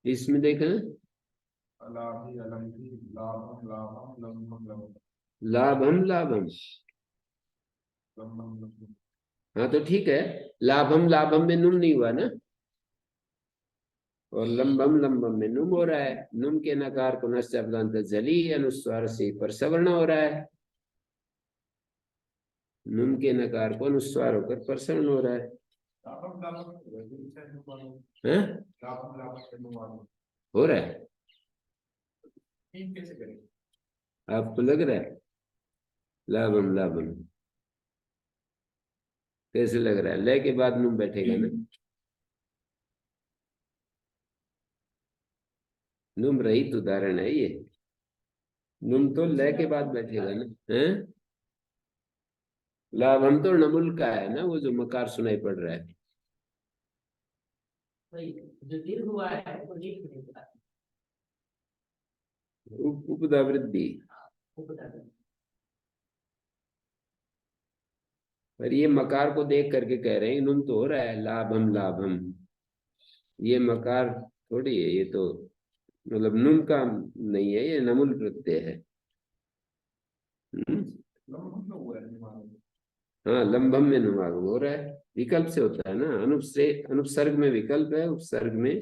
इसमें देखा, लाभम लाभम। हाँ तो ठीक है, लाभम लाभम में नुम नहीं हुआ ना, और लंबम लंबम में नुम हो रहा है। नुम के नकार को नश्चाप्लांत जली अनुस्वार से पर सवर्ण हो रहा है। नुम के नकार को अनुस्वार होकर पर सवर्ण हो रहा है। हैं? हो रहा है, आपको लग रहा है लाभम लाभम? कैसे लग रहा है? ले के बाद नुम बैठेगा ना, नुम रहित उदाहरण है ये। नुम तो ले के बाद बैठेगा ना। हैं? लाभम तो नमुल का है ना, वो जो मकार सुनाई पड़ रहा है। जो दीर्घ हुआ है वो दीर्घ नहीं था। उपदा वृद्धि। पर ये मकार को देख करके कह रहे हैं, नुम तो हो रहा है लाभम लाभम। ये मकार थोड़ी है, ये तो मतलब नुम का नहीं है, ये नमुल प्रत्यय है। हाँ, लंबम में नुमागम हो रहा है, विकल्प से होता है ना। अनुपसर्ग में विकल्प है, उपसर्ग में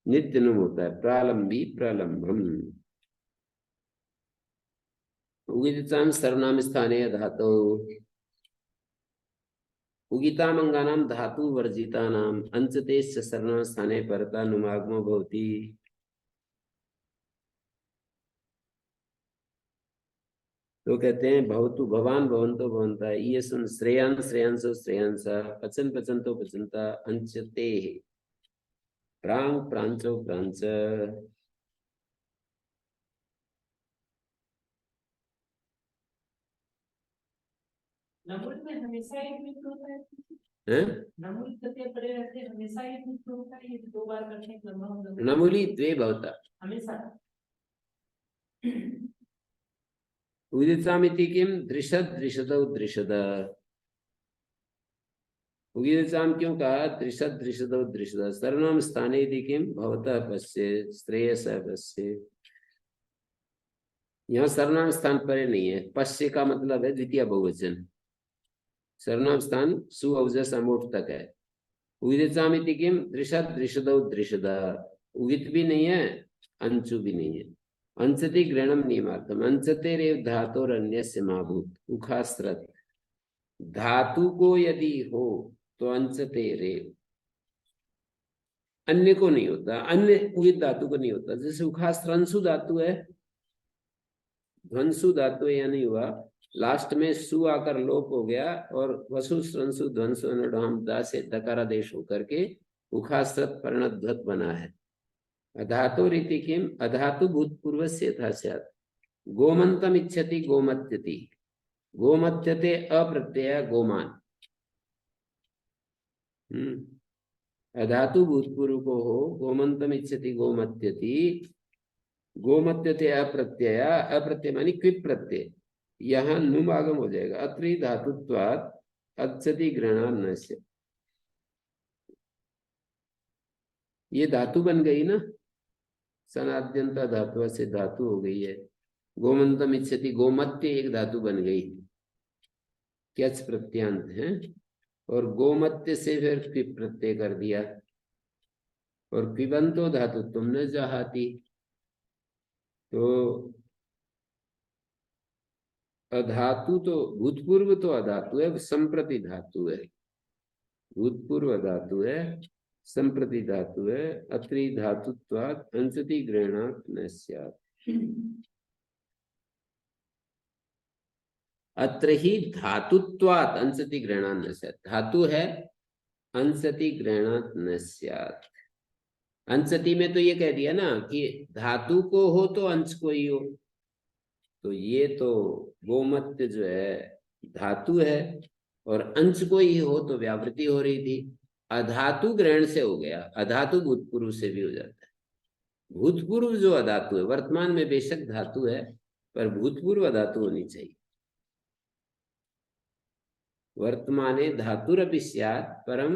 नित्य नुम होता है। प्रालंबी प्रलंबम। उगिताम सर्वनाम स्थाने धातु, उगितामंगानाम धातु वर्जितानाम अंचतेश्च सर्वनाम स्थाने परता नुमागमो भवति। तो कहते हैं भवतु भवान भवंतो भवंता, ये सुन श्रेयान श्रेयांसो श्रेयांसा, पचन पचंतो पचंता, अंचते प्रांग प्रांचो प्रांच। नमूल में हमेशा एक मित्र होता है। हैं? नमूल प्रत्यय पड़े रहते हैं, हमेशा एक मित्र होता है। ये दो बार करने के लंबा नमुली द्वे भवता हमेशा। उदितामिति किम दृशद दृशदौ दृशद। उदिताम क्यों कहा? दृशद दृशदौ दृशद। सर्वनाम स्थाने इति किम भवतः पश्ये श्रेयस पश्ये। यहाँ सर्वनाम स्थान पर नहीं है, पश्य का मतलब है द्वितीय बहुवचन। सर्वनाम स्थान सु औजस अमोट तक है। उदितामिति किम दृशद दृशदौ दृशद। उदित भी नहीं है, अंशु भी नहीं है। अंशति ग्रहणम नियमार्थम, अंशते रेव धातोर अन्यस्य माभूत उखास्त्रत। धातु को यदि हो तो अंशते रेव, अन्य को नहीं होता, अन्य उदित धातु को नहीं होता। जैसे उखास्त्र अंशु धातु है, ध्वंसु धातु या नहीं हुआ, लास्ट में सु आकर लोप हो गया और वसु श्रंसु ध्वंसु अनुडाम दा से दकारादेश होकर के उखास्त्रत परिणत बना है। अधातु रीति किम अधातु भूतपूर्व से था स्यात्। गोमंतम इच्छति गोमत्यति, गोमत्यते अप्रत्यय गोमान। अधातु भूतपूर्व को हो, गोमंतम इच्छति गोमत्यति, गोमत्यते अप्रत्यय, अप्रत्यय मानी क्विप प्रत्यय। यहाँ नुम आगम हो जाएगा। अत्रि धातुत्वात् अच्छति ग्रहणान्नस्य, ये धातु बन गई ना, सनाद्यंता धातु से धातु हो गई है। गोमंतम इच्छति गोमत्य एक धातु बन गई, क्यच प्रत्यांत है, और गोमत्य से फिर क्विप प्रत्यय कर दिया। और पिबंतो धातु तुमने जहाती, तो अधातु तो भूतपूर्व तो अधातु है, संप्रति धातु है। भूतपूर्व धातु है, संप्रति धातु है। अत्रि धातुत्वात् अंशति ग्रहणात् न स्यात्। अत्र ही धातुत्वात् अंशति ग्रहणात् न स्यात्, धातु है, अंशति ग्रहणात् न स्यात्। अंशति में तो ये कह दिया ना कि धातु को हो तो अंश को ही हो, तो ये तो गोमत्य जो है धातु है और अंश को ही हो तो व्यावृत्ति हो रही थी। अधातु ग्रहण से हो गया, अधातु भूतपूर्व से भी हो जाता है। भूतपूर्व जो अधातु है, वर्तमान में बेशक धातु है पर भूतपूर्व अधातु होनी चाहिए। वर्तमाने धातुरपि स्यात् परं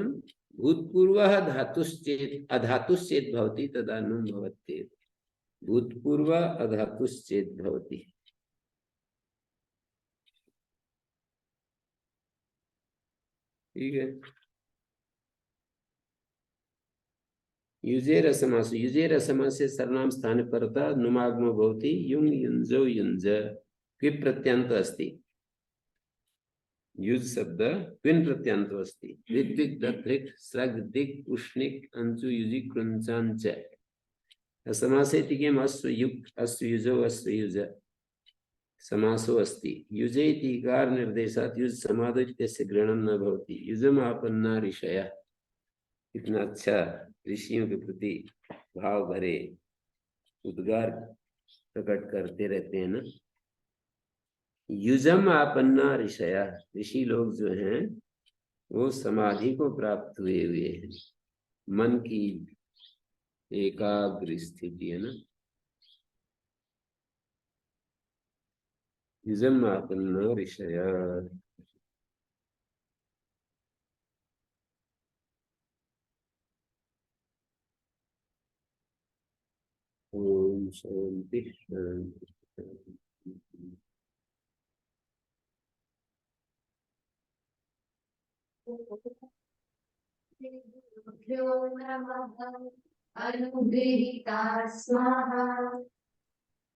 भूतपूर्वः धातुश्चेत् अधातुश्चेत् भवति तदा नुम् भवत्येव। भूतपूर्व अधातुश्चेत् भवति। ठीक है। युजेर समास, युजेर समास से सर्वनाम स्थाने परतः नुमागमो भवति। युंग युंजो युंज क्विप प्रत्यंत अस्ति। युज शब्द क्विन प्रत्यंत अस्ति। ऋत्विक दत्रिक स्रग दिक उष्णिक अंचु युजि कृंचांच। समासे तिकेम अश्व युक्त अश्व युजो अश्व युज समासो अस्ति। युजे इति इकार निर्देशात् युज समादो इत्यस्य ग्रहणं न भवति। युजम आपन्ना ऋषयः। कितना अच्छा ऋषियों के प्रति भाव भरे उद्गार प्रकट करते रहते हैं ना। युजम आपन्ना ऋषया, ऋषि लोग जो हैं वो समाधि को प्राप्त हुए हुए हैं। मन की एकाग्र स्थिति है ना। युजम आपन्ना ऋषया। ओम शांति शांति शांति। गुरुभ्यो नमः। अनुगृहीता स्वाहा।